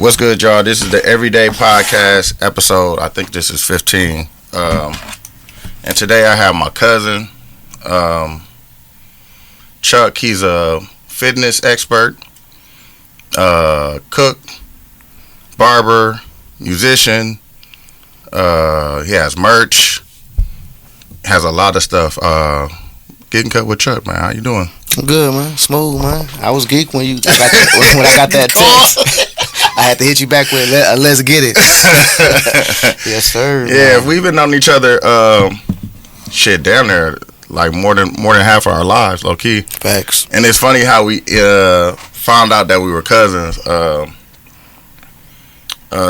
What's good, y'all? This is the Everyday Podcast episode. I think this is 15. And today I have my cousin, Chuck. He's a fitness expert, cook, barber, musician. He has merch, has a lot of stuff. Getting cut with Chuck, man. How you doing? I'm good, man. Smooth, man. I was geek when I got that text. I had to hit you back with let's get it. Yes, sir. Yeah, man. we've been on each other. Damn near like more than half of our lives, low key. Facts. And it's funny how we found out that we were cousins.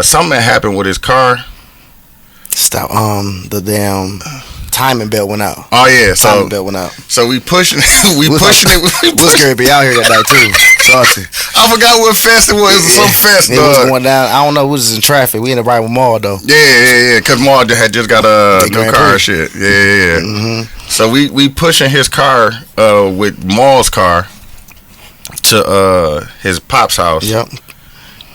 Something happened with his car. Stop. The damn timing belt went out. Oh yeah, timing belt went out. So we pushing it. We was scared to be out here that night too. Salty. I forgot what fest it was. Some fest. It was going down. I don't know. We was in traffic. We ended up riding with Maul though. Yeah. Cause Maul had just got a new car and shit. Yeah. Mm-hmm. So we pushing his car with Maul's car to his pop's house. Yep.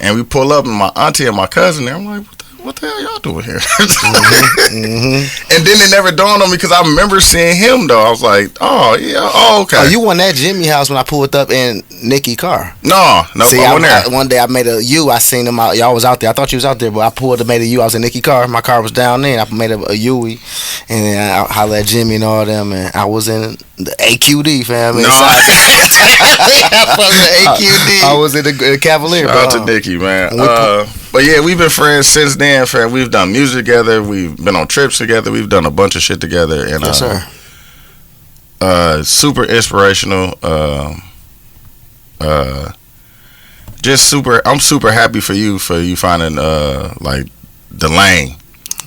And we pull up, and my auntie and my cousin there. I'm like, what the hell y'all doing here? Mm-hmm. And then it never dawned on me because I remember seeing him though. I was like, oh yeah, okay. Oh, you won that Jimmy house when I pulled up in Nikki's car. No, See, I went there. One day I made a U. I seen him out. Y'all was out there. I thought you was out there, but I made a U. I was in Nikki's car. My car was down there. And I made a U, and then I hollered at Jimmy and all them, and I was in the AQD, fam. No, AQD. I was in the Cavalier. Shout out to Nikki, man. But yeah, we've been friends since then, fam. We've done music together. We've been on trips together. We've done a bunch of shit together. And yes, sir. Super inspirational. Just super. I'm super happy for you finding like the lane.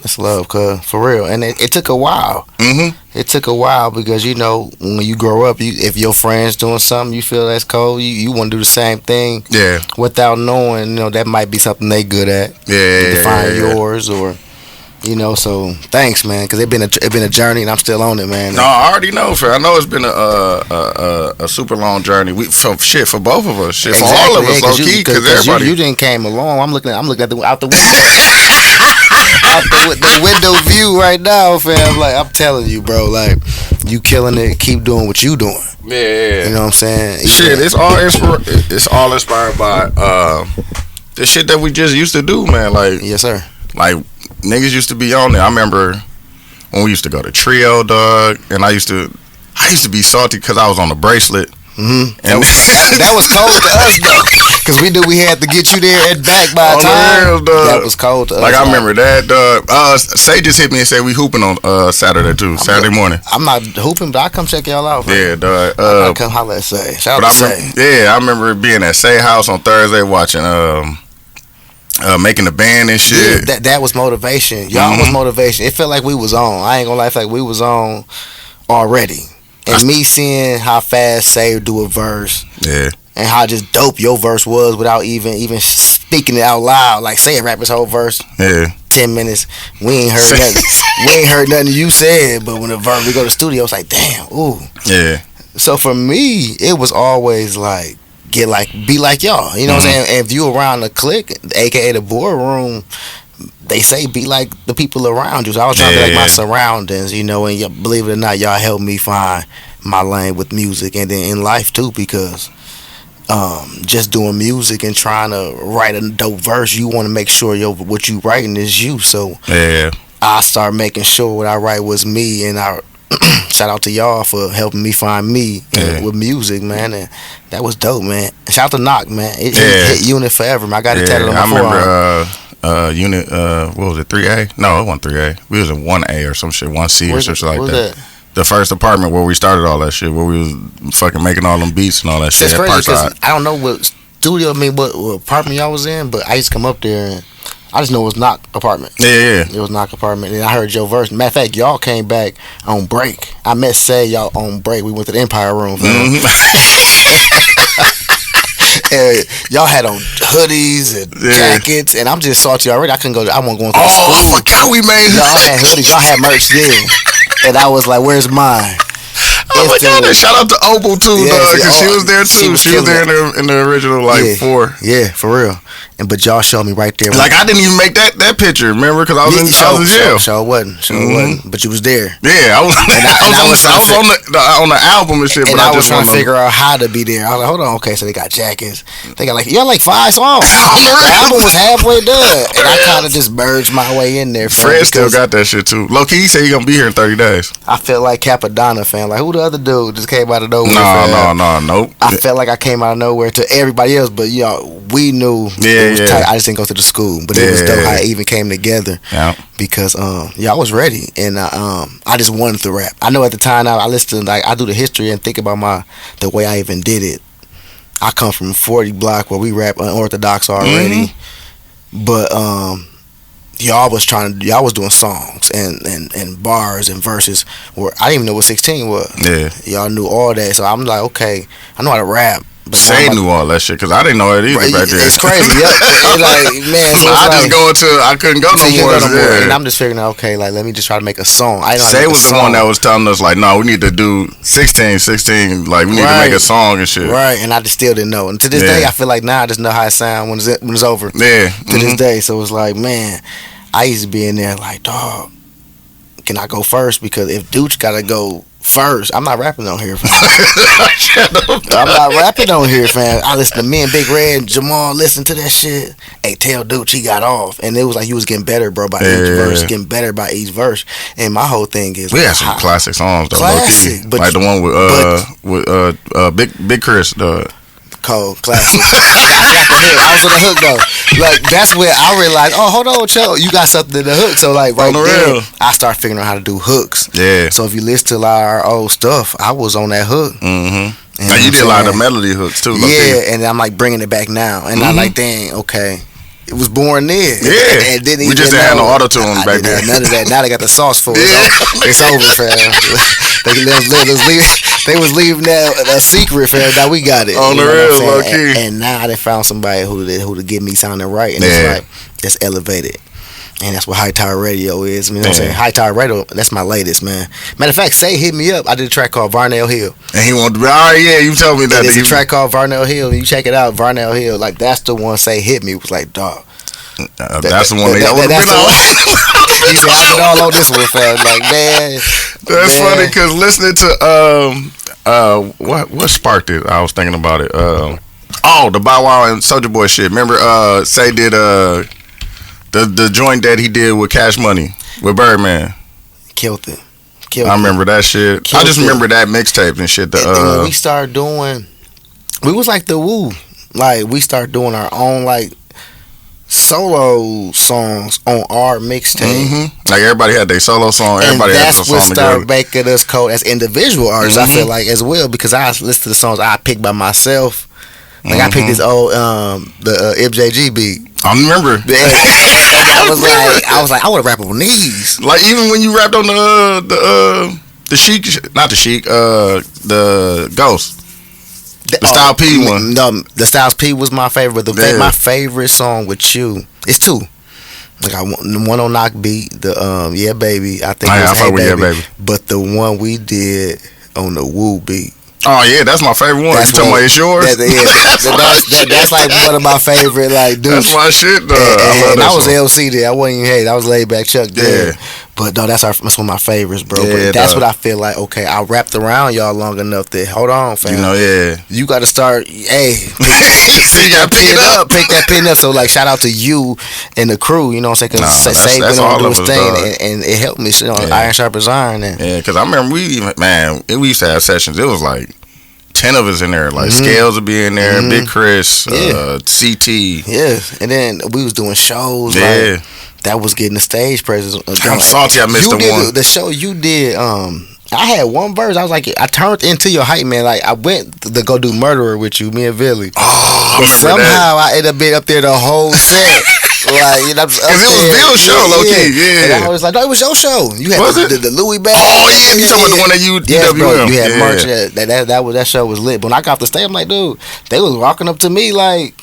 That's love, cuz, for real. And it took a while. Mm-hmm. It took a while because, you know, when you grow up, if your friend's doing something you feel that's cool, you want to do the same thing. Yeah. Without knowing, you know, that might be something they good at. Yeah. To find yours or, you know, so thanks, man, because it been a journey and I'm still on it, man. No, I already know, fam. I know it's been a super long journey. For both of us. Shit, exactly, for all of us, low key, because everybody. You didn't came along. I'm looking out the window. Out the window view right now, fam. Like, I'm telling you, bro. Like, you killing it. Keep doing what you doing. Yeah. You know what I'm saying? Shit, it's all inspired by the shit that we just used to do, man. Like, yes, sir. Like, niggas used to be on there. I remember when we used to go to Trio, dog, and I used to be salty because I was on the bracelet. Mm-hmm. And that was cold to us though, because we knew we had to get you there and back by the time. That was cold to us. Like, I remember that, dog. Say just hit me and said we hooping on Saturday too, Saturday morning. I'm not hooping, but I come check y'all out. Yeah, dog. I come holler at Say. Shout out to Say. Yeah, I remember being at Say House on Thursday watching making the band and shit. Yeah, that was motivation. Y'all was motivation. It felt like we was on. I ain't gonna lie, it felt like we was on already. And me seeing how fast Say do a verse, yeah, and how just dope your verse was without even speaking it out loud. Like, Say rap his whole verse, 10 minutes. We ain't heard nothing. We ain't heard nothing you said. But when we go to the studio, it's like, damn, ooh, yeah. So for me, it was always like, be like y'all. You know what I'm saying? And if you around the clique, aka the boardroom, they say be like the people around you. So I was trying to be like my surroundings, you know, and believe it or not, y'all helped me find my lane with music and then in life too, because just doing music and trying to write a dope verse, you want to make sure what you writing is you. So I start making sure what I write was me, and I shout out to y'all for helping me find me with music, man. And that was dope, man. Shout out to Knock, man. It hit Unit forever, man. I got it tatted on my forearm. I remember Unit, what was it, 3A? No, it wasn't 3A. We was in 1A or some shit, 1C or something like that. The first apartment where we started all that shit, where we was fucking making all them beats and all that shit. It's crazy because I don't know what studio, what apartment y'all was in, but I used to come up there and I just know it was Knock apartment. Yeah. It was Knock apartment, and I heard your verse. Matter of fact, y'all came back on break. I met Say y'all on break. We went to the Empire Room. Mm-hmm. And y'all had on hoodies and jackets, and I'm just salty already. I couldn't go. I wasn't going to school. I forgot we made. Y'all had hoodies. Y'all had merch, yeah. And I was like, "Where's mine?" Oh my god! Shout out to Opal too, because she was there too. She was there in the original 4. Yeah, for real. But y'all showed me right there. Like I didn't even make that picture. Remember, because I was in jail. Show wasn't. But you was there. Yeah, I was. I was on the album and shit. And but I was trying to figure out how to be there. I was like, hold on, okay. So they got jackets. They got y'all 5 songs. The album was halfway done, and I kind of just merged my way in there. Fred still got that shit too. Low key, he said he gonna be here in 30 days. I felt like Capadonna, fan. Like who the other dude just came out of nowhere? Nope. I felt like I came out of nowhere to everybody else, but we knew it was tight. I just didn't go to the school, but it was dope how it even came together. Yeah. Because I was ready, and I just wanted to rap. I know at the time I listened to, I do the history and think about the way I even did it. I come from 40 block where we rap unorthodox already, but y'all was doing songs and bars and verses where I didn't even know what 16 was. Yeah, y'all knew all that, so I'm like, okay, I know how to rap. But Shay knew all that shit because I didn't know it either back there. It's crazy. It's like, man, so I couldn't go no more. And I'm just figuring out, okay, like let me just try to make a song. Shay was the one that was telling us like, no, we need to do 16, like we need to make a song and shit. Right, and I just still didn't know. And to this day, I feel like now I just know how it sounds when it's over. Yeah. To this day, so it's like, man, I used to be in there like, dog, can I go first? Because if Dooch gotta go first, I'm not rapping on here, fam. I'm not rapping on here, fam. I listen to me and Big Red and Jamal listen to that shit. Hey, tell Dooch he got off. And it was like you was getting better, bro, by each verse. Getting better by each verse. And my whole thing is we had some classic songs though. Classic. Like the one with Big Chris, cold classic. I was on the hook though. Like that's where I realized, oh, hold on, Cho, you got something in the hook. So like right there, I started figuring out how to do hooks. Yeah. So if you listen to a lot of our old stuff, I was on that hook. Mm-hmm. And you did a lot of melody hooks too. Yeah, and I'm like bringing it back now, and I'm like, dang, okay. It was born then. Yeah. And we just didn't have no auto tune back then. None of that. Now they got the sauce for it. It's over, fam. They was leaving that a secret, fam. Now we got it. On the real, low key. And now they found somebody who to get me sounding right, and it's like it's elevated. And that's what High Tower Radio is. You know what I'm saying? High Tower Radio, that's my latest, man. Matter of fact, Say hit me up. I did a track called Varnell Hill. And he wanted to be, all right, yeah, you told me that. It's a track called Varnell Hill. You check it out, Varnell Hill. Like, that's the one Say hit me. It was like, dog. That's the one that would have been on. He said, I've been all on this one, fam. Like, man. That's funny, because listening to, what sparked it? I was thinking about it. The Bow Wow and Soulja Boy shit. Remember, Say did, the joint that he did with Cash Money with Birdman. Killed it. I remember that shit. I just remember that mixtape and shit. And when we started doing, we was like the Woo. Like we started doing our own like solo songs on our mixtape. Mm-hmm. Like everybody had their solo song. Everybody had their song together. And that's what started making us cold as individual artists. I feel like as well because I listen to the songs I picked by myself. Like I picked this old the MJG beat. I remember. I was like, I want to rap on these. Like even when you rapped on the Sheik, not the Sheik, the Ghost, the Style P one. No, the Styles P was my favorite. But my favorite song with you, it's two. Like I want the one on Knock Beat, the Yeah Baby. I think it was Hey Baby. Yeah Baby. But the one we did on the Woo beat. Oh yeah, that's my favorite one. You talking about It's Yours? That's like one of my favorite like dudes. That's my shit though. And I was LC there. I wasn't even I was laid back Chuck there. But no, that's one of my favorites, bro. But that's what I feel like. Okay, I wrapped around y'all long enough that hold on, fam. You got to start. Hey, you got to pick it up. Pick that pin up. So like, shout out to you and the crew. You know what I'm saying? Because Say went on to do his thing, and it helped me. Iron sharp as iron. Yeah, because I remember we used to have sessions. It was like 10 of us in there. Like Scales would be in there, Big Chris, CT. Yeah, and then we was doing shows. Like, that was getting the stage presence. I'm salty I missed the one. The show you did, I had one verse. I was like, I turned into your hype man. Like I went to go do Murderer with you, me and Billy. Oh, but somehow I ended up being up there the whole set. Like, you know, because it was Bill's show, low key. Yeah. And I was like, no, it was your show. You had the Louis bag. Oh yeah, you talking about the one that you DWM? You had merch. That show was lit. But when I got off the stage, I'm like, dude, they was walking up to me like,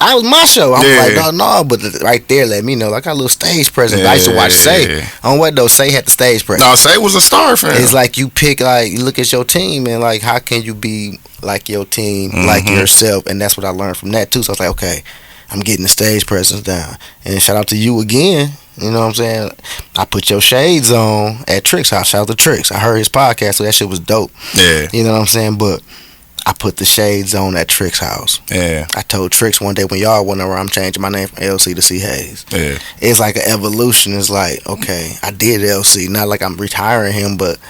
I was my show. I was like, no, but right there let me know. Like, I got a little stage presence. I used to watch Say. On what though? Say had the stage presence. No, Say was a star fan. It's like you pick, like, you look at your team and like, how can you be like your team, like yourself? And that's what I learned from that too. So I was like, okay, I'm getting the stage presence down. And shout out to you again. You know what I'm saying? I put your shades on at Trick's house. Shout out to Tricks. I heard his podcast, so that shit was dope. Yeah. You know what I'm saying? But I put the shades on at Trick's house. Yeah. I told Tricks one day when y'all went around, I'm changing my name from LC to C Haze. Yeah. It's like an evolution. It's like, okay, I did LC. Not like I'm retiring him, but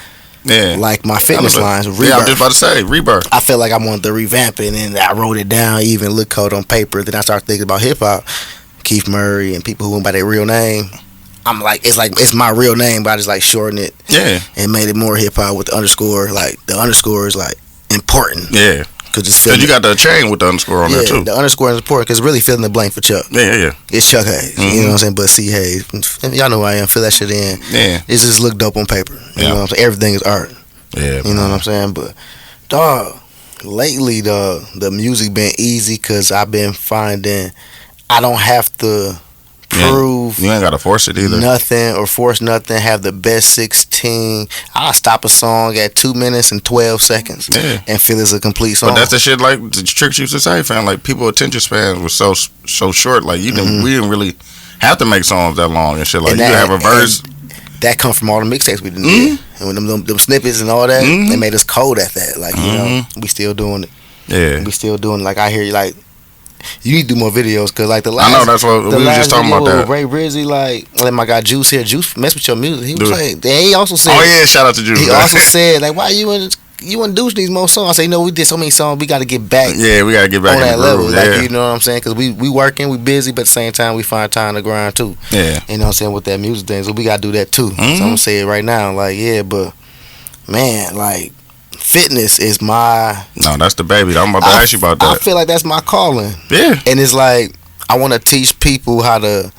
like my fitness lines. Rebirth. Yeah, I'm just about to say, Rebirth. I felt like I wanted to revamp it, and I wrote it down, even look code on paper. Then I started thinking about hip hop. Keith Murray and people who went by their real name. I'm like it's my real name, but I just like shortened it. Yeah. And made it more hip hop with the underscore. Like the underscore is like important. Yeah. Cause you got the chain with the underscore on there too. The underscore is important because really filling the blank for Chuck. Yeah. It's Chuck Haze. You know what I'm saying? But C Haze. Y'all know who I am. Fill that shit in. Yeah. It just look dope on paper. You know what I'm saying? Everything is art. Yeah. You know what I'm saying? But dog, lately the music been easy because I've been finding I don't have to prove you ain't gotta force it either. Nothing or force nothing. Have the best 16. I'll stop a song at 2 minutes and 12 seconds and feel it's a complete song. But that's the shit like the Tricks used to say, fam. Like people attention spans was so short. Like we didn't really have to make songs that long and shit. Like and you have a verse. That come from all the mixtapes we did. And when them snippets and all that, they made us cold at that. Like, you know, we still doing it. Yeah. We still doing it. Like, I hear you, like, you need to do more videos, because, like, the last... I know, that's what we were just talking about that. Ray Rizzy, like my guy Juice here. Juice mess with your music. He was like... He also said... Oh, yeah, shout out to Juice. He also said, like, why you and Deuce these more songs? I say, you know, we did so many songs, we got to get back. Yeah, we got to get back on that level. Yeah. Like, you know what I'm saying? Because we working, we busy, but at the same time, we find time to grind, too. Yeah. You know what I'm saying? With that music thing. So we got to do that, too. So I'm going to say it right now. Like, yeah, but... Man, like... Fitness is my... No, that's the baby. I'm about to ask you about that. I feel like that's my calling. Yeah. And it's like, I want to teach people how to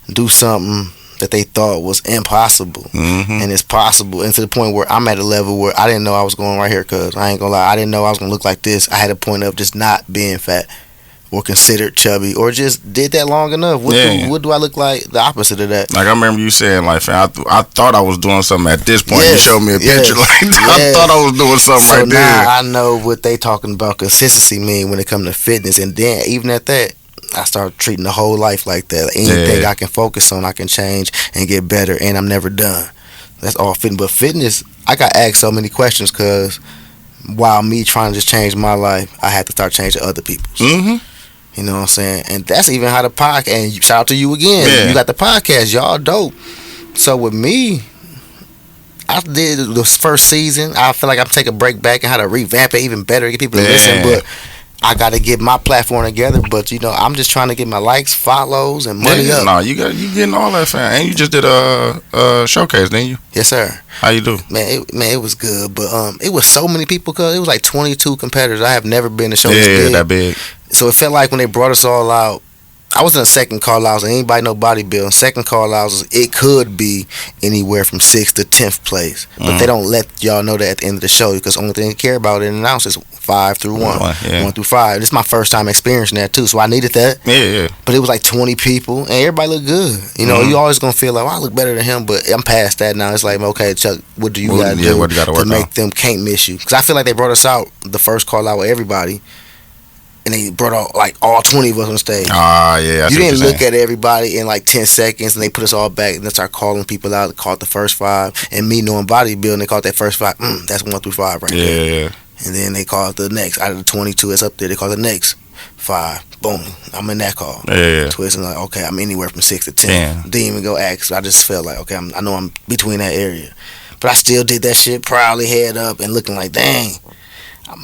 do something that they thought was impossible. And it's possible. And to the point where I'm at a level where I didn't know I was going right here, because I ain't gonna lie, I didn't know I was gonna look like this. I had a point of just not being fat or considered chubby, or just did that long enough. What do I look like? The opposite of that. Like, I remember you saying, like, fam, I thought I was doing something at this point. You showed me a picture. Like, I thought I was doing something right there. So now I know what they talking about consistency mean when it comes to fitness. And then, even at that, I started treating the whole life like that. Like, anything I can focus on, I can change and get better. And I'm never done. That's all fitness. But fitness, I got asked so many questions, because while me trying to just change my life, I had to start changing other people's. You know what I'm saying? And that's even how the podcast, and shout out to you again. Yeah. You got the podcast. Y'all dope. So with me, I did this first season. I feel like I'm taking a break back and how to revamp it even better, get people to listen. But I got to get my platform together. But, you know, I'm just trying to get my likes, follows, and money up. No, you getting all that, fam. And you just did a showcase, didn't you? Yes, sir. How you do? Man, it was good. But it was so many people, because it was like 22 competitors. I have never been to show this big. That big. So it felt like when they brought us all out, I was in a second call outs, and anybody know bodybuilding. Second call outs, it could be anywhere from 6th to 10th place, but they don't let y'all know that at the end of the show, because the only thing they care about in announce is 5 through 1, 1 through 5. This is my first time experiencing that too, so I needed that. Yeah. But it was like 20 people, and everybody looked good. You know, you always gonna feel like, I look better than him, but I'm past that now. It's like, okay, Chuck, what do you gotta do to make them can't miss you? Because I feel like they brought us out the first call out with everybody. And they brought out like all 20 of us on stage. Yeah. You didn't look at everybody in like 10 seconds, and they put us all back, and they start calling people out. They called the first 5. And me knowing bodybuilding, they called that first 5. That's 1 through 5 right there. Yeah. And then they called the next, out of the 22 that's up there, they called the next 5. Boom. I'm in that call. Yeah. Twist, and like, okay, I'm anywhere from 6 to 10. Didn't even go ask. So I just felt like, okay, I know I'm between that area. But I still did that shit proudly, head up, and looking like, dang.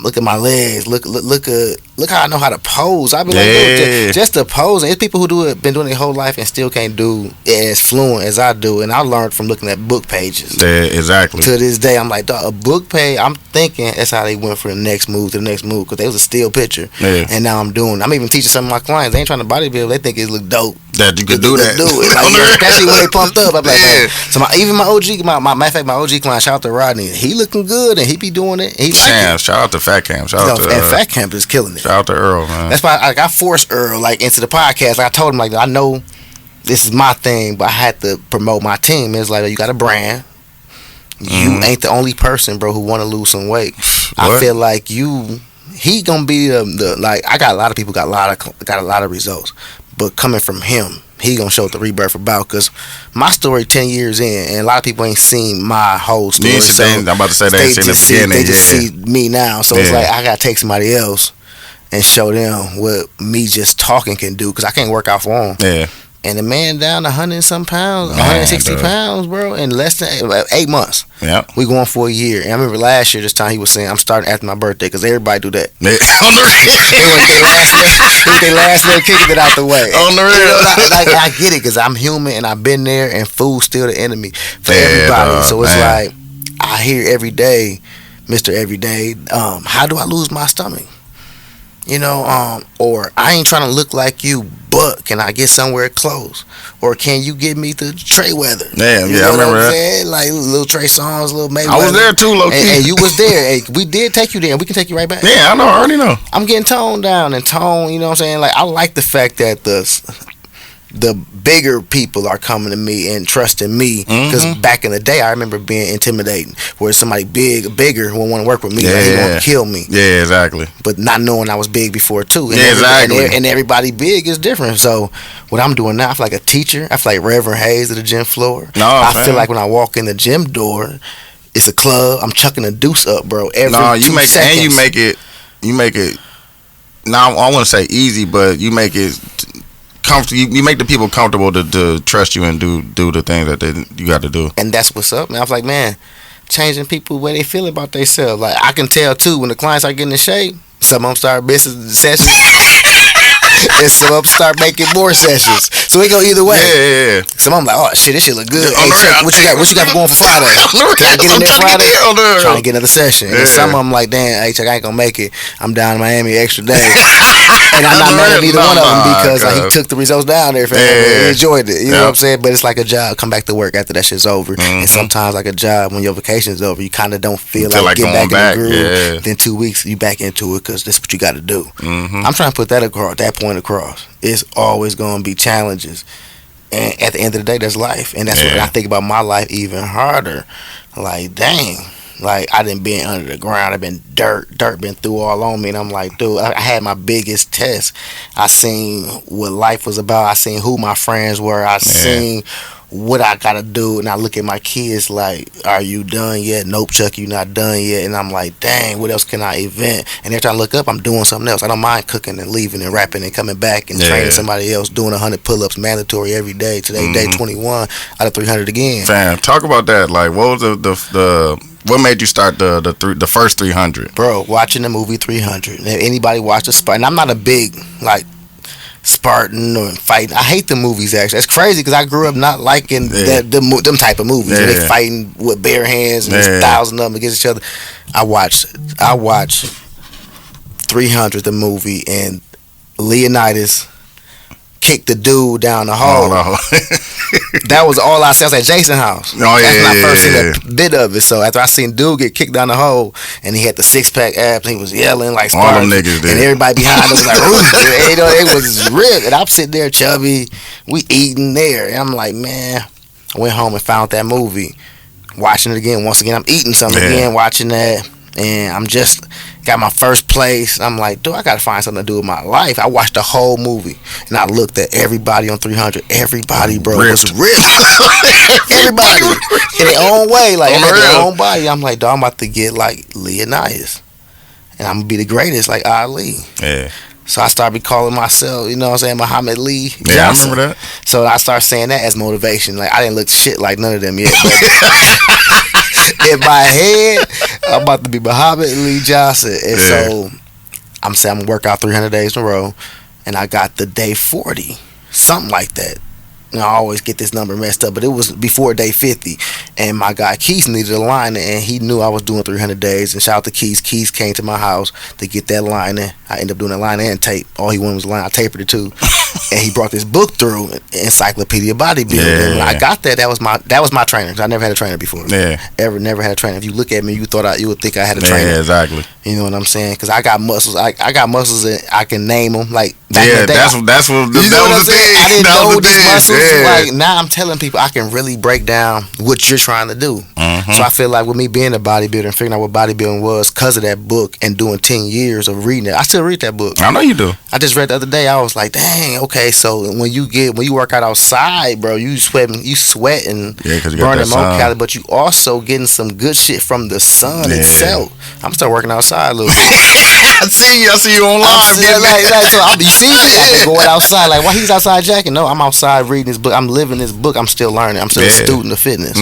Look at my legs. Look how I know how to pose. I be like, just to pose. And it's people who been doing their whole life and still can't do it as fluent as I do. And I learned from looking at book pages. Yeah, exactly. To this day, I'm like, dog, a book page. I'm thinking that's how they went for the next move to the next move, because they was a still picture. Yeah. And now I'm even teaching some of my clients. They ain't trying to bodybuild. They think it look dope. That you could do that. Do it. Like, especially when they pumped up. I'm like, so my OG, matter of fact, my OG client, shout out to Rodney. He looking good, and he be doing it. He like it. Shout out to Fat Camp. And Fat Camp is killing it. Shout out to Earl, man. That's why I forced Earl like into the podcast. Like, I told him like I know this is my thing, but I had to promote my team. It's like you got a brand. You ain't the only person, bro, who want to lose some weight. I feel like he gonna be the like. I got a lot of people got a lot of results, but coming from him, he gonna show what the rebirth about. Cause my story 10 years in, and a lot of people ain't seen my whole story. So I'm about to say they ain't seen the beginning. They just see me now. So it's like I gotta take somebody else and show them what me just talking can do. Cause I can't work out for them. Yeah. And the man down 100 and some pounds, 160 pounds, bro, in less than 8 months. Yeah. We going for a year. And I remember last year, this time he was saying, I'm starting after my birthday, because everybody do that. On the real. It was their last little kicking it out the way. On the real. I get it, because I'm human and I've been there, and food's still the enemy for everybody. So it's like, I hear every day, Mr. Everyday, how do I lose my stomach? You know, or I ain't trying to look like you, but can I get somewhere close? Or can you get me to Trey Weather? Yeah, I remember that. Saying? Like little Trey Songz, little Mayweather. I was there too, low key. And you was there. Hey, we did take you there, and we can take you right back. Yeah, I know. I already know. I'm getting toned down and tone. You know what I'm saying? Like, I like the fact that the bigger people are coming to me and trusting me, because back in the day I remember being intimidating, where somebody bigger won't want to work with me, like he want to kill me. Yeah, exactly. But not knowing I was big before too. And exactly. And everybody big is different. So what I'm doing now, I feel like a teacher. I feel like Reverend Haze at the gym floor. I feel like when I walk in the gym door, it's a club. I'm chucking a deuce up, bro. Every 2 seconds. And you make it. Now I want to say easy, but you make it. You make the people comfortable to trust you and do the things that you got to do. And that's what's up, man. I was like, man, changing people the way they feel about themselves. Like, I can tell too when the clients are getting in shape, some of them start missing sessions. And some of them start making more sessions. So it go either way. Yeah. Some of them like, oh shit, this shit look good. Hey, check, what you got for going Friday? Can I get in there Friday? Trying to get another session. And some of them like, damn, hey, check, I ain't gonna make it. I'm down in Miami extra day. And I'm not mad at either one of them, because like, he took the results down there for him. He enjoyed it. You know what I'm saying? But it's like a job. Come back to work after that shit's over. And sometimes like a job, when your vacation's over, you kind of don't feel like getting back in the groove. Then 2 weeks, you back into it, because that's what you got to do. I'm trying to put that point across. It's always going to be challenges, and at the end of the day, that's life. And that's when I think about my life even harder. Like, dang, like I done been under the ground. I've been dirt been through all on me, and I'm like, dude, I had my biggest test. I seen what life was about. I seen who my friends were. I seen what I gotta do, and I look at my kids like, are you done yet? Nope, Chuck, you not done yet. And I'm like, dang, what else can I invent? And every time I look up, I'm doing something else. I don't mind cooking and leaving and rapping and coming back and training somebody else, doing 100 pull-ups mandatory every day. Today, day 21 out of 300 again. Fam, talk about that. Like, what was the what made you start the first 300? Bro, watching the movie 300. If anybody watch the Spartan, I'm not a big like Spartan or fighting. I hate the movies, actually. It's crazy, because I grew up not liking them type of movies where they fighting with bare hands and there's 1,000 of them against each other. I watched 300, the movie, and Leonidas kicked the dude down the hall. That was all I said. I was at Jason's house. That's when I first seen a bit of it. So after I seen dude get kicked down the hole, and he had the 6-pack abs, and he was yelling like all them niggas did. And everybody behind him was like, ooh, you know, it was real. And I'm sitting there chubby, we eating there, and I'm like, man, I went home and found that movie, watching it again. Once again, I'm eating something again, watching that, and I'm just got my first place. I'm like, dude, I gotta find something to do with my life. I watched the whole movie, and I looked at everybody on 300. Everybody, bro, was ripped. Everybody in their own way, like in their own body. I'm like, dog, I'm about to get like Leonidas, and I'm gonna be the greatest, like Ali. Yeah. So I started calling myself, you know what I'm saying, Muhammad Ali Johnson. Yeah, I remember that. So I started saying that as motivation. Like, I didn't look shit like none of them yet. In my head, I'm about to be Muhammad Ali Johnson. And so I'm saying I'm going to work out 300 days in a row. And I got the day 40, something like that. You know, I always get this number messed up, but it was before day 50. And my guy Keith needed a liner, and he knew I was doing 300 days. And shout out to Keith. Keith came to my house to get that liner. I ended up doing a liner and tape. All he wanted was a line. I tapered it too. And he brought this book through, Encyclopedia Bodybuilding. Yeah. When I got that was my trainer. 'Cause I never had a trainer before. Yeah. Never had a trainer. If you look at me, you would think I had a trainer. Yeah, exactly. You know what I'm saying? Because I got muscles. I got muscles and I can name them. Like back in the day, that's what you know what I'm saying. I didn't know these muscles. Yeah. Like now, I'm telling people I can really break down what you're trying to do. Mm-hmm. So I feel like with me being a bodybuilder and figuring out what bodybuilding was because of that book and doing 10 years of reading it, I still read that book. I know you do. I just read the other day. I was like, dang, okay. So when you work out outside, bro, you sweating, because you burning more calories, but you also getting some good shit from the sun itself. I'm still working outside a little bit. I see you on live. You see me? I've been going outside. Like, why he's outside jacking? No, I'm outside reading this book. I'm living this book. I'm still learning. I'm still a student of fitness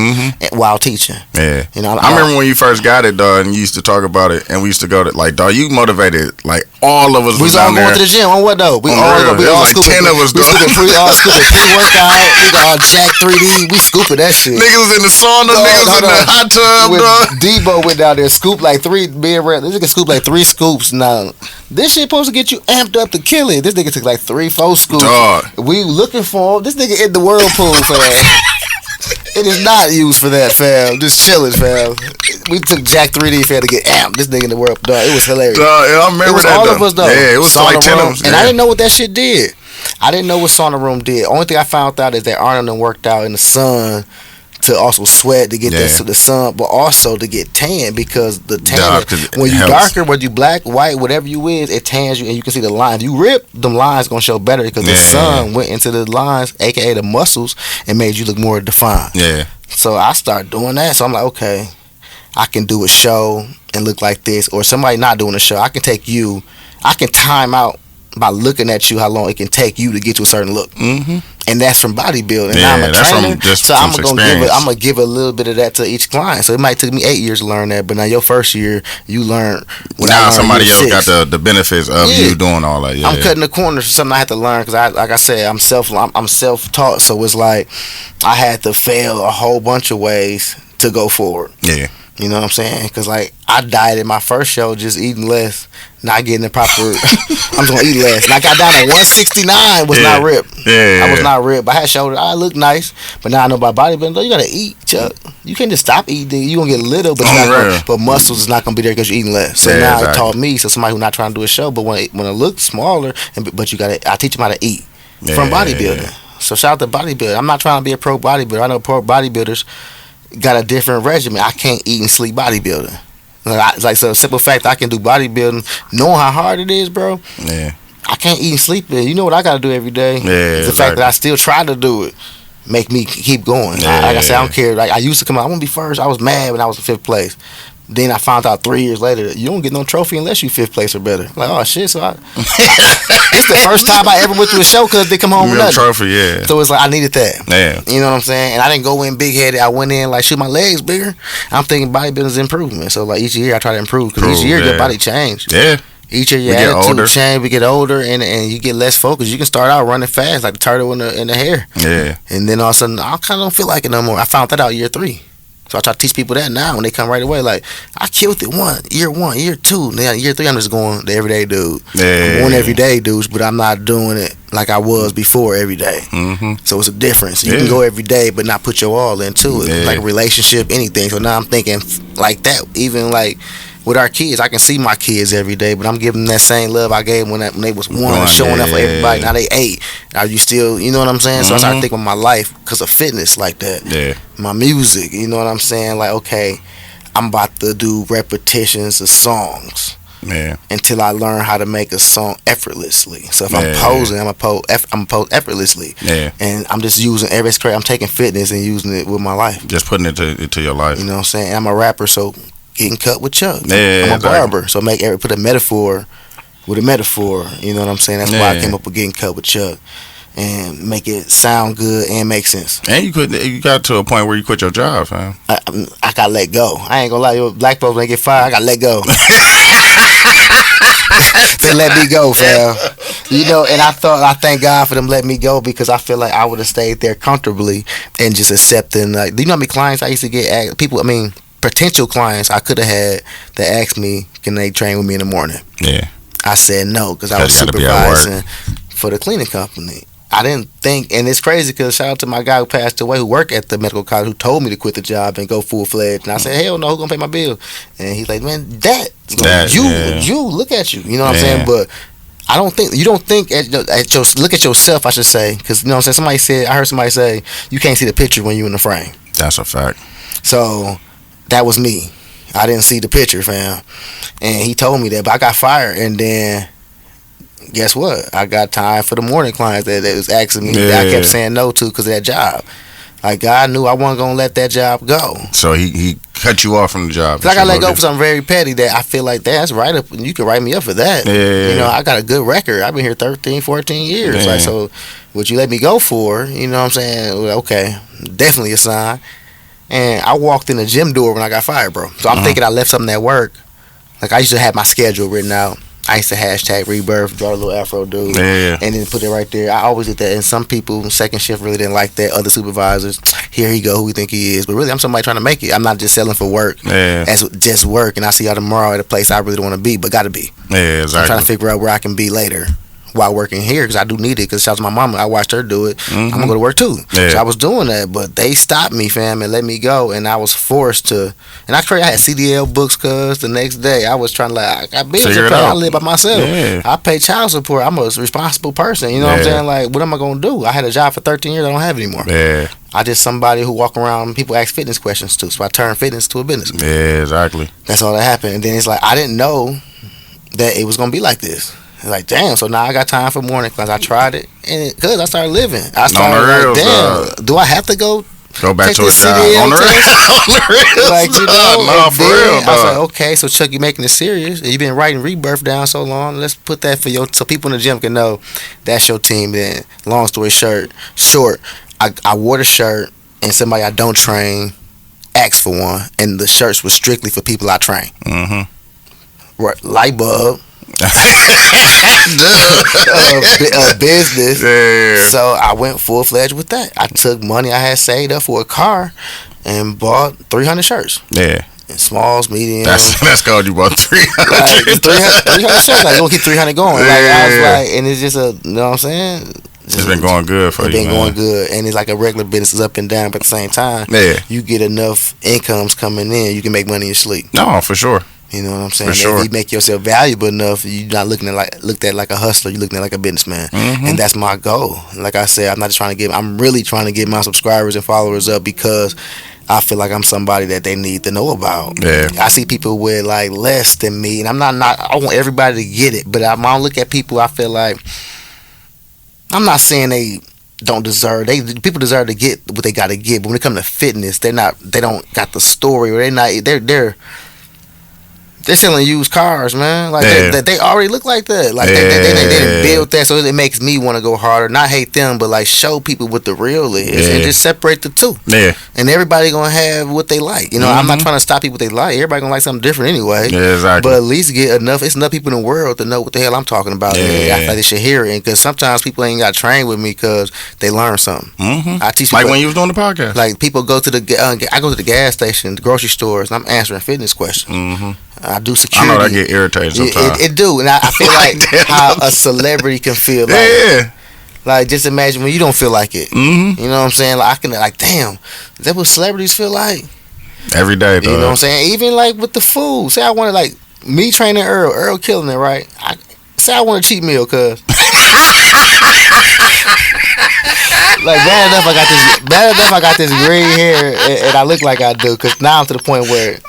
while teaching. Yeah. You know, I remember when you first got it, dog, and you used to talk about it, and we used to go to, like, dog, you motivated, like, all of us. We was all going to the gym. On what, though? We all like scooping. 10 of us, dog. We all scooping pre-workout. We got all jack 3D. We scooping that shit. Niggas in the sauna, niggas in the hot tub, dog. Debo went down there, scooped like 3, being real. This nigga scooped like 3 scoops. Now, this shit supposed to get you amped up to kill it. This nigga took like 3, 4 scoops. Dog. We looking for him. This nigga in the whirlpool, fam. It is not used for that, fam. Just chilling, fam. We took Jack 3D fam to get amped. This nigga in the world, dog. It was hilarious. I remember that. All of us, though. Yeah, it was sauna like 10 room, of us. And I didn't know what that shit did. I didn't know what sauna room did. Only thing I found out is that Arnold done worked out in the sun to also sweat to get that to the sun, but also to get tan because the tan when you darker, whether you black, white, whatever you is, it tans you and you can see the lines. You rip, them lines gonna show better because the sun went into the lines, aka the muscles, and made you look more defined. Yeah. So I started doing that. So I'm like, okay, I can do a show and look like this, or somebody not doing a show. I can time out by looking at you how long it can take you to get to a certain look. Mm-hmm. And that's from bodybuilding. Yeah, I'm a trainer, so I'm gonna give a little bit of that to each client. So it might take me 8 years to learn that, but now your first year you learn. Now somebody else got the benefits of you doing all that. Yeah, I'm cutting the corners for something I had to learn because like I said, I'm self-taught. So it's like I had to fail a whole bunch of ways to go forward. Yeah. You know what I'm saying? Because, like, I dieted my first show just eating less, not getting the proper. I'm just going to eat less. And I got down to 169, was not ripped. Yeah. I was not ripped. I had shoulders. I looked nice. But now I know about bodybuilding. You got to eat, Chuck. You can't just stop eating. You're going to get little, but muscles is not going to be there because you're eating less. So now it taught me, so somebody who's not trying to do a show, but when it looks smaller, but I teach them how to eat from bodybuilding. Yeah. So shout out to bodybuilding. I'm not trying to be a pro bodybuilder. I know pro bodybuilders got a different regimen. I can't eat and sleep bodybuilding. It's like so simple fact I can do bodybuilding knowing how hard it is, bro. Yeah. I can't eat and sleep it. You know what I gotta do every day? Yeah. It's the fact that I still try to do it make me keep going. Yeah. Like I said, I don't care. Like I used to come out, I want to be first. I was mad when I was in 5th place. Then I found out 3 years later that you don't get no trophy unless you 5th place or better. Like, oh shit, so it's the first time I ever went to a show because they come home with nothing. Trophy, yeah. So it's like I needed that. Yeah. You know what I'm saying? And I didn't go in big headed. I went in like, shoot, my legs bigger. I'm thinking bodybuilding's improvement. So like each year I try to improve because each year your body changed. Yeah. Each year your attitude change. We get older and you get less focused. You can start out running fast like the turtle in the hair. Yeah. And then all of a sudden I kind of don't feel like it no more. I found that out year 3. So I try to teach people that now when they come right away. Like, I killed it year 1, year 2. Now, year 3, I'm just going the everyday dude. Yeah. I'm going everyday dudes, but I'm not doing it like I was before every day. Mm-hmm. So it's a difference. You can go every day, but not put your all into it. Like a relationship, anything. So now I'm thinking like that. Even like with our kids, I can see my kids every day, but I'm giving them that same love I gave them when they was 1, showing up for everybody. Now they 8. Are you still, you know what I'm saying? So I started thinking of my life because of fitness like that. Yeah. My music, you know what I'm saying? Like, okay, I'm about to do repetitions of songs. Yeah. Until I learn how to make a song effortlessly. So if I'm posing, I'm a pose effortlessly. Yeah. And I'm just using I'm taking fitness and using it with my life. Just putting it into your life. You know what I'm saying? And I'm a rapper, so getting cut with Chuck. Yeah, I'm a barber, so put a metaphor with a metaphor. You know what I'm saying? That's why I came up with getting cut with Chuck. And make it sound good and make sense. And you got to a point where you quit your job, fam. I got let go. I ain't gonna lie, you black folks when they get fired, I got let go. They let me go, fam. You know, and I thank God for them letting me go because I feel like I would have stayed there comfortably and just accepting. Like, do you know how many clients I used to get? Potential clients I could have had that asked me, can they train with me in the morning? Yeah. I said no because I was supervising for the cleaning company. I didn't think, and it's crazy because shout out to my guy who passed away, who worked at the medical college, who told me to quit the job and go full fledged. And I said, hell no, who's gonna pay my bill? And he's like, man, you look at you. You know what I'm saying? But I don't think look at yourself. I should say, because you know what I'm saying. I heard somebody say you can't see the picture when you're in the frame. That's a fact. So that was me. I didn't see the picture, fam. And he told me that, but I got fired, and then. Guess what? I got time for the morning clients that was asking me that I kept saying no to because of that job. Like, God knew I wasn't going to let that job go. So he cut you off from the job. I got let go for something very petty that I feel like that's right up. You can write me up for that. Yeah. You know, I got a good record. I've been here 13, 14 years. Like, so what you let me go for, you know what I'm saying? Well, okay, definitely a sign. And I walked in the gym door when I got fired, bro. So I'm thinking I left something at work. Like, I used to have my schedule written out. I used to hashtag rebirth, draw a little afro dude, and then put it right there. I always did that, and some people, second shift, really didn't like that. Other supervisors, here he go, who we think he is. But really, I'm somebody trying to make it. I'm not just selling for work, as just work, and I see y'all tomorrow at a place I really don't want to be, but got to be. Yeah, exactly. I'm trying to figure out where I can be later while working here, because I do need it, because shout out to my mama, I watched her do it. I'm going to go to work too. So I was doing that, but they stopped me, fam, and let me go, and I was forced to, and I had CDL books, cause the next day I was trying to, like, I got bills to pay, I live by myself. I pay child support, I'm a responsible person, you know what I'm saying? Like, what am I going to do? I had a job for 13 years, I don't have it anymore. I just somebody who walk around, people ask fitness questions too, so I turned fitness to a business. Yeah, exactly. That's all that happened, and then it's like, I didn't know that it was going to be like this. Like, damn, so now I got time for morning class. I tried it, and because I started living. I started like, damn, do I have to go back to a job? On the real. Like, you know, no, for real, I was like, okay, so Chuck, you making it serious. You've been writing Rebirth down so long. Let's put that for so people in the gym can know that's your team. Then, long story short, I wore the shirt, and somebody I don't train asked for one, and the shirts were strictly for people I train. Light bulb. Business. So I went full fledged with that. I took money I had saved up for a car and bought 300 shirts. And smalls, medium. That's called you bought 300. Like, 300 shirts. Like, gonna keep 300 going. Like, I was like, and it's just you know what I'm saying? It's been going good for you. It's been going good, and it's like a regular business, is up and down, but at the same time, you get enough incomes coming in, you can make money in your sleep. No, for sure. You know what I'm saying? For sure. If you make yourself valuable enough, you're not looked at like a hustler. You're looking at like a businessman, and that's my goal. Like I said, I'm not just trying to I'm really trying to get my subscribers and followers up because I feel like I'm somebody that they need to know about. I see people with like less than me, and I want everybody to get it, but I don't look at people. I feel like I'm not saying they don't deserve. People deserve to get what they got to get, but when it comes to fitness, they don't got the story, or they're selling used cars, man. Like they already look like that. Like they didn't build that, so it makes me want to go harder. Not hate them, but like show people what the real is, and just separate the two. And everybody gonna have what they like. You know, I'm not trying to stop people what they like. Everybody gonna like something different anyway. Exactly. But at least get enough. It's enough people in the world to know what the hell I'm talking about. And I feel like they should hear it. Because sometimes people ain't got to train with me because they learn something. I teach people, like when you was doing the podcast. Like people go to I go to the gas station, the grocery stores, and I'm answering fitness questions. I do security. I know that get irritated sometimes. It do, and I feel like how a celebrity can feel. Like, like just imagine when you don't feel like it. You know what I'm saying? Like I can, like, damn, is that what celebrities feel like? Every day, though. You know what I'm saying? Even like with the food. Say I wanted, like, me training Earl killing it, right? Say I want a cheat meal, cuz. Like bad enough I got this green hair and I look like I do, cause now I'm to the point where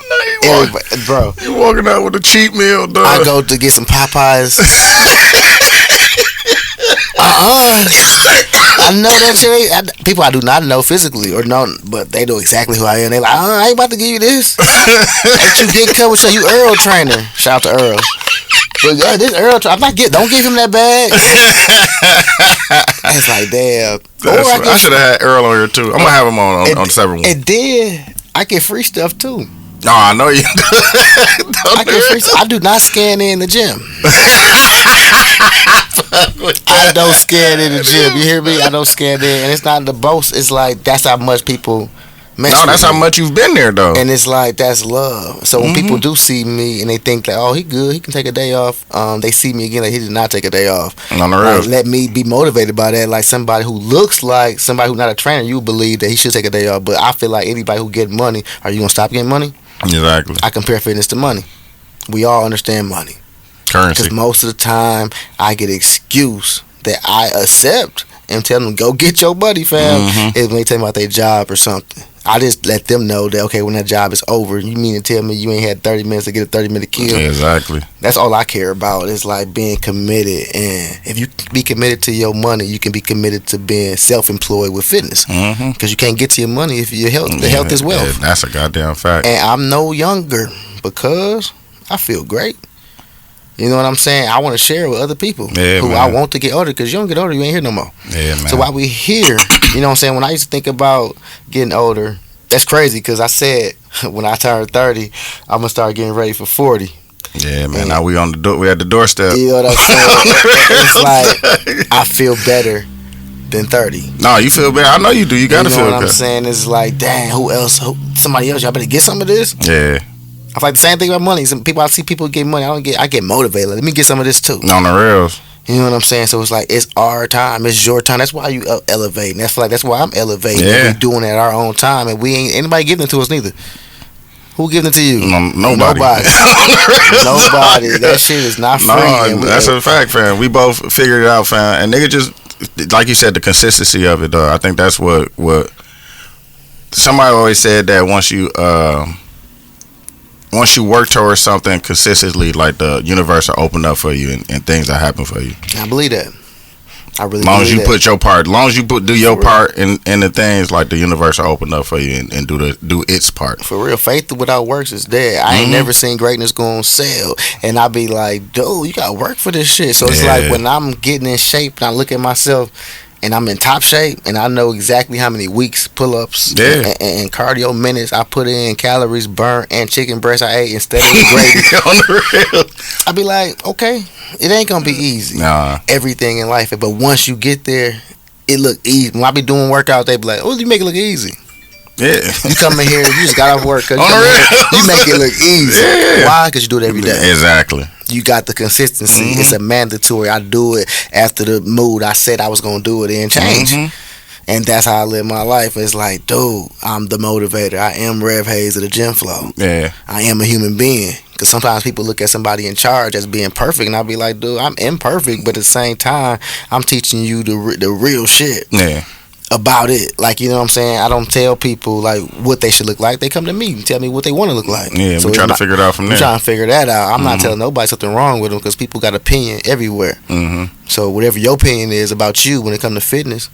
bro, you walking out with a cheat meal, dog. I go to get some Popeyes. I know that shit. People I do not know physically or know, but they know exactly who I am. They like, I ain't about to give you this. Ain't you get covered? So you Earl trainer. Shout out to Earl. But this Earl, I'm not don't give him that bag. It's like, damn. I should have had Earl on here too. I'm gonna have him on the separate one. And then I get free stuff too. No, I know you do. I do not scan in the gym. I don't scan in the gym. You hear me? I don't scan in, and it's not the boast. It's like that's how much people No, that's how much you've been there, though. And it's like, that's love. So when people do see me and they think that, oh, he good, he can take a day off, they see me again, like, he did not take a day off. On the real. Like, let me be motivated by that. Like, somebody who looks like somebody who's not a trainer, you believe that he should take a day off. But I feel like anybody who get money, are you going to stop getting money? Exactly. I compare fitness to money. We all understand money. Currency. Because most of the time, I get excuse that I accept and tell them, go get your money, fam. Is when they tell me about their job or something. I just let them know that, okay, when that job is over, you mean to tell me you ain't had 30 minutes to get a 30-minute kill? Yeah, exactly. That's all I care about. It's like being committed. And if you be committed to your money, you can be committed to being self-employed with fitness. Because you can't get to your money if your health, the health is wealth. Yeah, that's a goddamn fact. And I'm no younger because I feel great. You know what I'm saying? I want to share with other people who I want to get older, because you don't get older, you ain't here no more. Yeah, man. So while we here, you know what I'm saying? When I used to think about getting older, that's crazy, because I said when I turned 30, I'm gonna start getting ready for 40. Yeah, man. And now we on the we at the doorstep. You know what I'm saying? It's like I feel better than 30. No, you feel better. I know you do. You gotta feel better. You know what I'm saying? It's like, dang, who else? Somebody else? Y'all better get some of this. Yeah. I feel like the same thing about money. Some people, I see people get money. I get motivated. Let me get some of this too. On the rails. You know what I'm saying? So it's like, it's our time. It's your time. That's why you elevating. That's why I'm elevating. Yeah. We doing it at our own time, and we ain't anybody giving it to us neither. Who giving it to you? Nobody. Nobody. That shit is not free. No, that's a fact, fam. We both figured it out, fam. And nigga, just like you said, the consistency of it, though. I think that's what somebody always said, that once you work towards something consistently, like the universe will open up for you and things that happen for you. I believe that. I really. As long as you that. put your part, as long as you do your part in the things, like the universe will open up for you and do its part. For real, faith without works is dead. I ain't never seen greatness go on sale, and I be like, dude, you gotta work for this shit. So it's like when I'm getting in shape and I look at myself and I'm in top shape, and I know exactly how many weeks, pull-ups, and cardio minutes I put in, calories burnt, and chicken breast I ate instead of the gravy. On the real. I be like, okay, it ain't gonna be easy. Nah. Everything in life, but once you get there, it look easy. When I be doing workouts, they be like, oh, you make it look easy. Yeah. You come in here, you just got off work, you make it look easy. Yeah. Why? Because you do it every day. Exactly. You got the consistency. It's a mandatory. I do it after the mood I said I was going to do it and change. And that's how I live my life. It's like, dude, I'm the motivator. I am Rev Haze of the Gym Flow. Yeah. I am a human being. Because sometimes people look at somebody in charge as being perfect, and I'll be like, dude, I'm imperfect, but at the same time, I'm teaching you the real shit. Yeah. About it. Like, you know what I'm saying? I don't tell people like what they should look like. They come to me and tell me what they want to look like. Yeah, so we're trying to figure it out from there. I'm trying to figure that out. I'm not telling nobody something wrong with them, because people got opinion everywhere. So whatever your opinion is about you when it comes to fitness,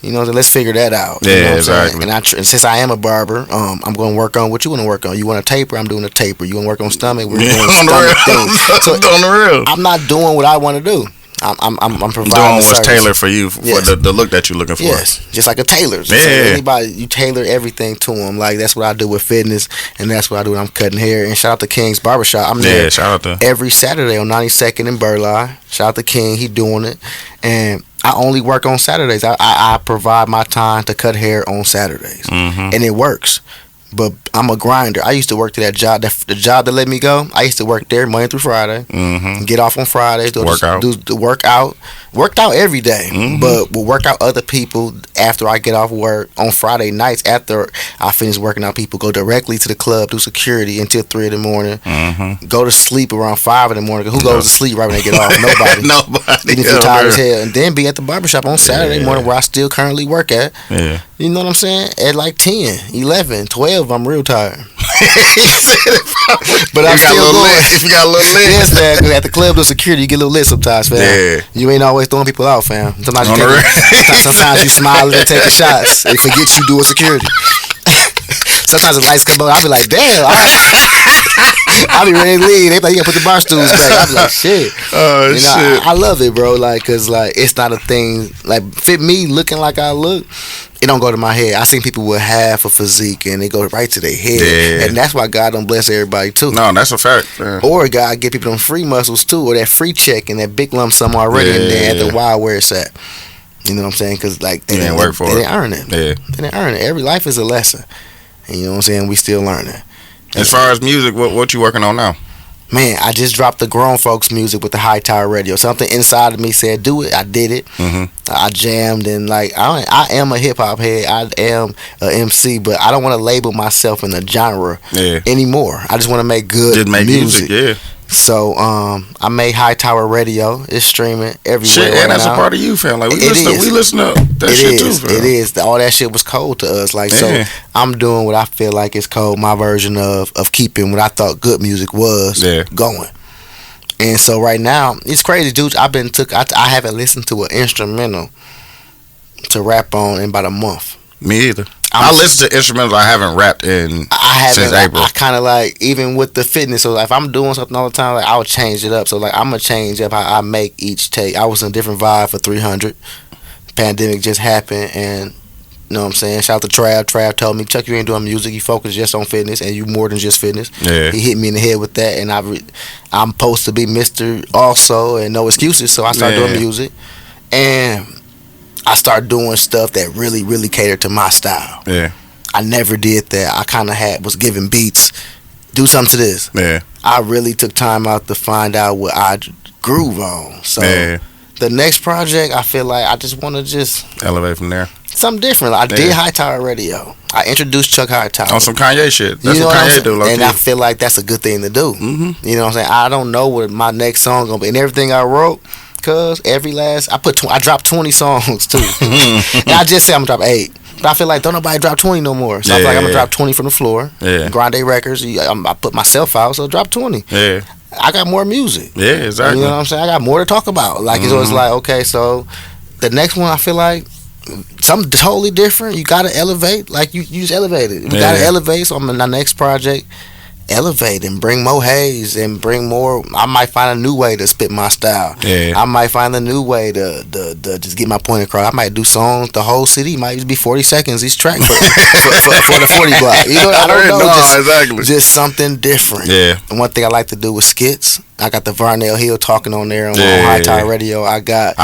you know, let's figure that out. Yeah, you know what I'm exactly. saying? And since I am a barber, I'm going to work on what you want to work on. You want a taper? I'm doing a taper. You want to work on stomach? We're doing stomach things. So on the real. I'm not doing what I want to do. I'm providing doing what's tailored for you, for the look that you're looking for. Yes, just like a tailor. So anybody, you tailor everything to them. Like, that's what I do with fitness, and that's what I do when I'm cutting hair. And shout out to King's Barbershop. I'm there shout out to every Saturday on 92nd and Burleigh. Shout out to King, he doing it. And I only work on Saturdays. I provide my time to cut hair on Saturdays, and it works. But I'm a grinder. I used to work to that job. The job that let me go, I used to work there Monday through Friday. Get off on Fridays. Do the workout. Worked out every day. But we'll work out other people after I get off work. On Friday nights, after I finish working out people, go directly to the club, do security until 3 in the morning. Go to sleep around 5 in the morning. Who goes to sleep right when they get off? Nobody. Nobody. Even if you're tired as hell. And then be at the barbershop on Saturday morning, where I still currently work at. Yeah. You know what I'm saying? At like 10, 11, 12, I'm real tired. But I'm still going. If you got a little lit. Yes, man. Because at the club, do security, you get a little lit sometimes, fam. Yeah. You ain't always throwing people out, fam. Sometimes you smile and take the shots. They forget you doing security. Sometimes the lights come on, I be like, damn. I be ready to leave. They be like, you gotta put the bar stools back. I be like, shit. Oh, shit. I love it, bro. Like, cause like it's not a thing. Like, fit me looking like I look, it don't go to my head. I seen people with half a physique and they go right to their head. Yeah. And that's why God don't bless everybody too. No, that's a fact. Man. Or God get people them free muscles too, or that free check and that big lump sum already in there at the wild where it's at. You know what I'm saying? Cause like they didn't work for it. They didn't earn it. Yeah. They didn't earn it. Every life is a lesson. And you know what I'm saying? We still learning. As far as music, what you working on now? Man, I just dropped the grown folks music with the High Tower Radio. Something inside of me said, do it. I did it. I jammed, and like I am a hip hop head. I am a MC, but I don't want to label myself in a genre anymore. I just want to make good music. Yeah. So I made High Tower Radio. It's streaming everywhere. Shit, and that's a part of you, fam. Like we listen to that shit too, fam. It is. All that shit was cold to us. Like so, I'm doing what I feel like is cold. My version of keeping what I thought good music was going. And so right now, it's crazy, dude. I haven't listened to an instrumental to rap on in about a month. Me either. I listen to instrumentals I haven't rapped since April. I kind of like, even with the fitness, so like if I'm doing something all the time, like I'll change it up. So like I'm gonna change up how I make each take. I was in a different vibe for 300. Pandemic just happened, and you know what I'm saying? Shout out to Trav. Trav told me, Chuck, you ain't doing music. You focus just on fitness, and you more than just fitness. Yeah. He hit me in the head with that, and I'm supposed to be Mr. Also and no excuses. So I started doing music, and I started doing stuff that really, really catered to my style. Yeah. I never did that. I kind of was giving beats, do something to this. Yeah. I really took time out to find out what I groove on. So the next project, I feel like I just want to elevate from there. Something different. I did High Tower Radio. I introduced Chuck Hightower. On some Kanye shit. That's what Kanye do. And I feel like that's a good thing to do. Mm-hmm. You know what I'm saying? I don't know what my next song going to be. And everything I wrote, cause I dropped 20 songs too. And I just said I'm gonna drop 8, but I feel like don't nobody drop 20 no more. So I feel like I'm gonna drop 20 from the floor. Yeah. Grande Records. I put myself out, so drop 20. Yeah. I got more music. Yeah, exactly. You know what I'm saying? I got more to talk about. Like it's always like, okay, so the next one I feel like something totally different. You gotta elevate. Like you just elevated. You gotta elevate. So I'm in my next project. Elevate and bring more Haze and bring more. I might find a new way to spit my style. Yeah. I might find a new way to just get my point across. I might do songs. The whole city might just be 40 seconds each track for the 40 block. You know, I don't know. Exactly. Just something different. Yeah. And one thing I like to do with skits. I got the Varnell Hill talking on there on High Tower Radio. I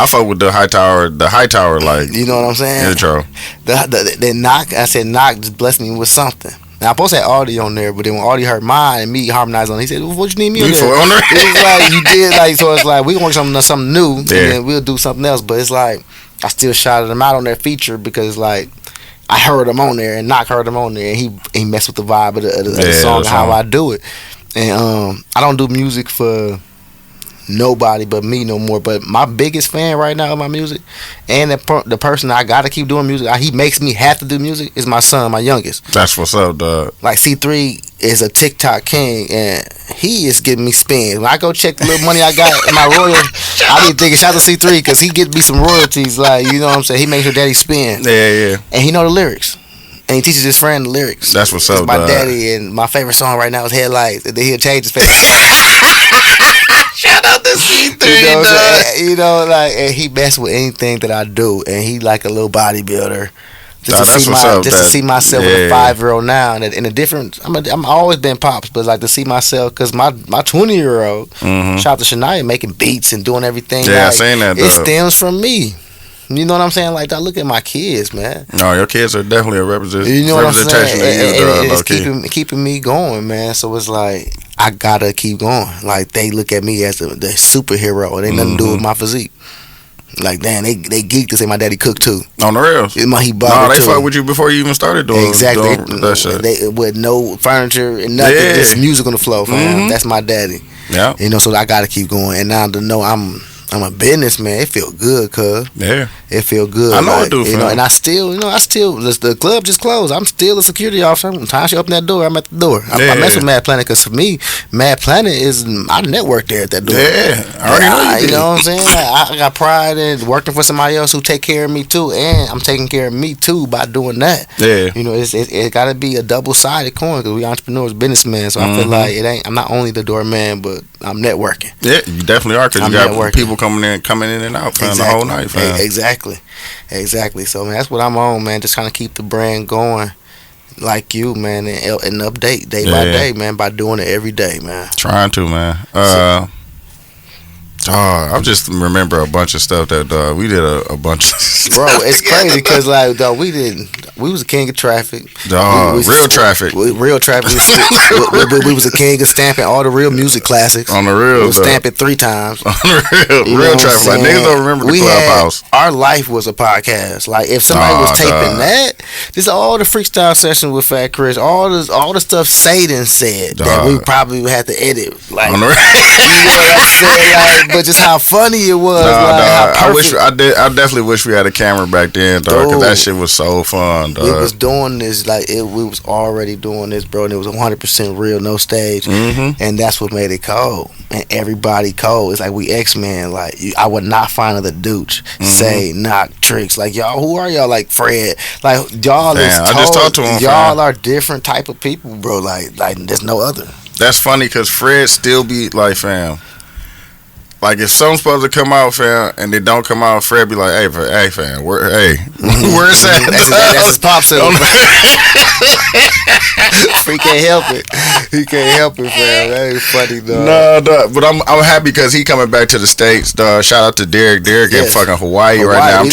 fuck with the High Tower, like, you know what I'm saying? Intro. The knock. I said knock just blessed me with something. Now, I supposed to have Audie on there, but then when Audie heard mine and me harmonize on it, he said, well, what you need me on there? It's like, you did, like, so it's like, we want something new, and then we'll do something else, but it's like, I still shouted him out on that feature because, like, I heard him on there, and Knock heard him on there, and he messed with the vibe of the song and how I do it. And I don't do music for nobody but me no more, but my biggest fan right now of my music and the person I gotta keep doing music, he makes me have to do music, is my son, my youngest. That's what's up, dog. Like C3 is a TikTok king and he is giving me spins. When I go check the little money I got in my royalties, I be thinking shout out to C3 because he gives me some royalties, like, you know what I'm saying, he makes sure daddy spin. Yeah. And he know the lyrics. And he teaches his friend the lyrics. That's what's up, my daddy, and my favorite song right now is Headlights, and then he'll change his favorite. Shout out to C3, you know, like, and he mess with anything that I do, and he like a little bodybuilder. To see myself with a 5-year-old now, and in a different. I'm always been pops, but like to see myself because my 20-year-old, shout out to Shania, making beats and doing everything. Yeah, like, I seen that. It stems from me. You know what I'm saying? Like, look at my kids, man. No, your kids are definitely a representation. You know what I'm saying? It's keeping me going, man. So it's like I gotta keep going. Like they look at me as the superhero, and ain't nothing to do with my physique. Like, damn, they geeked to say my daddy cooked too. On the rails. He they fucked with you before you even started doing that shit. They, with no furniture and nothing, just music on the floor. That's my daddy. Yeah. You know, so I gotta keep going. And now to know I'm a businessman, it feel good, cuz. Yeah. It feel good. I know it do, you know, and I still, the club just closed. I'm still a security officer. Time she open that door, I'm at the door. I mess with Mad Planet because for me, Mad Planet is, I network there at that door. Yeah. I already know you know what I'm saying? I got pride in working for somebody else who take care of me too, and I'm taking care of me too by doing that. Yeah. You know, it got to be a double-sided coin because we entrepreneurs, businessmen, so I feel like I'm not only the doorman, but I'm networking. Yeah, you definitely are because you got people coming in and out the whole night, fam. Exactly. So, man, that's what I'm on, man. Just trying to keep the brand going, like you, man, and update day by day, man, by doing it every day, man. Trying to, man. I just remember a bunch of stuff that we did a bunch of stuff. Bro, it's crazy because like dog, we was a king of traffic. Real traffic. Real traffic. We was a king of stamping all the real music classics. On the real, we was stamping 3 times. On the real traffic. Like niggas don't remember the Clubhouse. Our life was a podcast. Like if somebody was taping that, this all the freestyle sessions with Fat Chris, all the stuff Satan said that we probably had to edit. Like you know what I'm saying? Like, but just how funny it was. I definitely wish we had a camera back then, dog, because that shit was so fun, dog. We was doing this we was already doing this, bro, and it was 100% real, no stage, and that's what made it cold. And everybody cold. It's like we X-Men. Like I would not find another douche, say, knock, tricks. Like y'all, who are y'all? Like Fred. Like y'all I just talked to him. Y'all are different type of people, bro. Like there's no other. That's funny because Fred still be like, fam. Like if something's supposed to come out, fam, and it don't come out, Fred be like, "Hey, fam, where's that?" That's his pop song. He can't help it. He can't help it, fam. That ain't funny, dog. No, but I'm happy because he coming back to the States, dog. Shout out to Derek. Derek in fucking Hawaii right now. I'm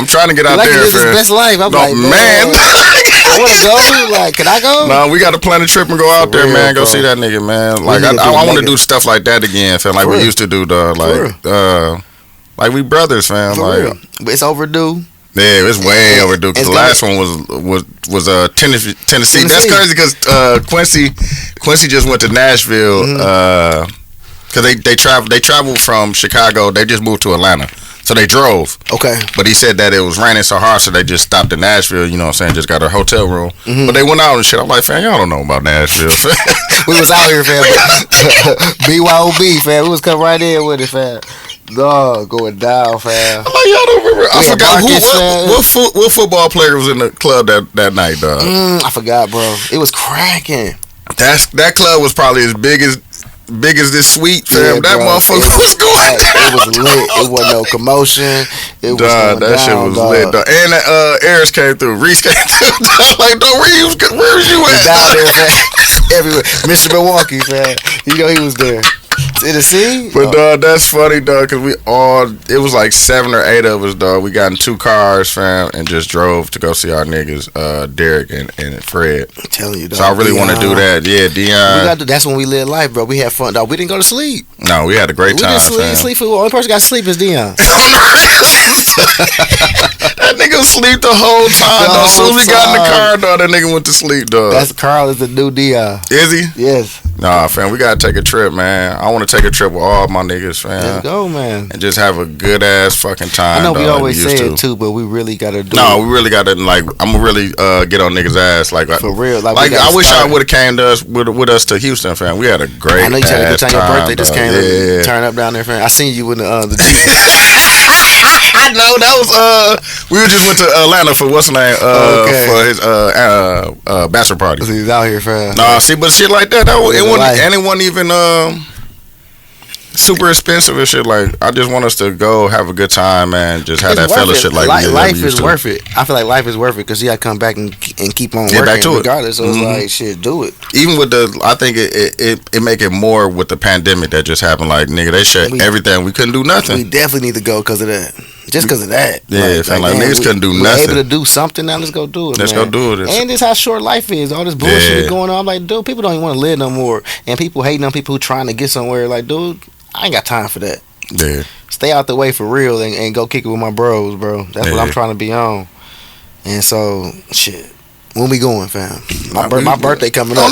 trying to get out there. This is his best life. I'm like, man. I want to go. Like, can I go? No, we got to plan a trip and go out there, man. Go see that nigga, man. Like, I want to do stuff like that again, fam. Like we used to do, dog. Like we brothers, fam. Like it's overdue. Yeah, it's way overdue. Cause the last one was Tennessee. That's crazy because Quincy just went to Nashville because they traveled from Chicago. They just moved to Atlanta. So they drove. Okay. But he said that it was raining so hard, so they just stopped in Nashville, you know what I'm saying, just got a hotel room. But they went out and shit. I'm like, fam, y'all don't know about Nashville. We was out here, fam. BYOB, fam. We was coming right in with it, fam. Dog, going down, fam. I'm like, y'all don't remember. I forgot what football player was in the club that night, dog. I forgot, bro. It was cracking. That club was probably as big as this suite, fam. That motherfucker was going down. It was lit. It wasn't no commotion. It was that shit was lit, dog. And Eris came through. Reese came through. Like, dog, where was you at? Down there, fam. Everywhere. Mr. Milwaukee, fam. You know he was there. Tennessee? But that's funny, dog, because it was like 7 or 8 of us, dog. We got in 2 cars, fam, and just drove to go see our niggas, Derek and Fred. I'm telling you, dog. So I really want to do that. Yeah, Dion. That's when we lived life, bro. We had fun, dog. We didn't go to sleep. No, we had a great time, fam. The only person got to sleep is Dion. That nigga sleep the whole time, dog. As soon as we got in the car, dog, that nigga went to sleep, dog. Carl is the new Dion. Is he? Yes. Nah, fam, we gotta take a trip, man. I want to take a trip with all my niggas, fam. Let's go, man. And just have a good ass fucking time. I know we always say it too, but we really gotta do it. No, we really gotta, like, I'm gonna really get on niggas' ass, like, for real. Like I wish I would have came to us with us to Houston, fam. We had a great. I know you had a good time. Your birthday just came. Yeah. Turn up down there, fam. I seen you in the I know that was we just went to Atlanta for what's the name for his bachelor party. So he's out here, fam. Nah, see, but shit like that, it wasn't even super expensive and shit. Like, I just want us to go have a good time, man. Just have that fellowship. Like, life is worth it. I feel like life is worth it because you gotta come back and keep on working back to regardless. So it's like, shit, do it. Even with I think it make it more with the pandemic that just happened. Like, nigga, they shut everything. We couldn't do nothing. We definitely need to go because of that. Just because of that. Yeah, like niggas couldn't do nothing. We're able to do something now. Let's go do it. Let's go do it. And this how short life is. All this bullshit going on. I'm like, dude, people don't even want to live no more. And people hating on people who trying to get somewhere. Like, dude, I ain't got time for that. Yeah. Stay out the way for real and go kick it with my bros, bro. That's what I'm trying to be on. And so, shit. When we going, fam? My birthday coming up.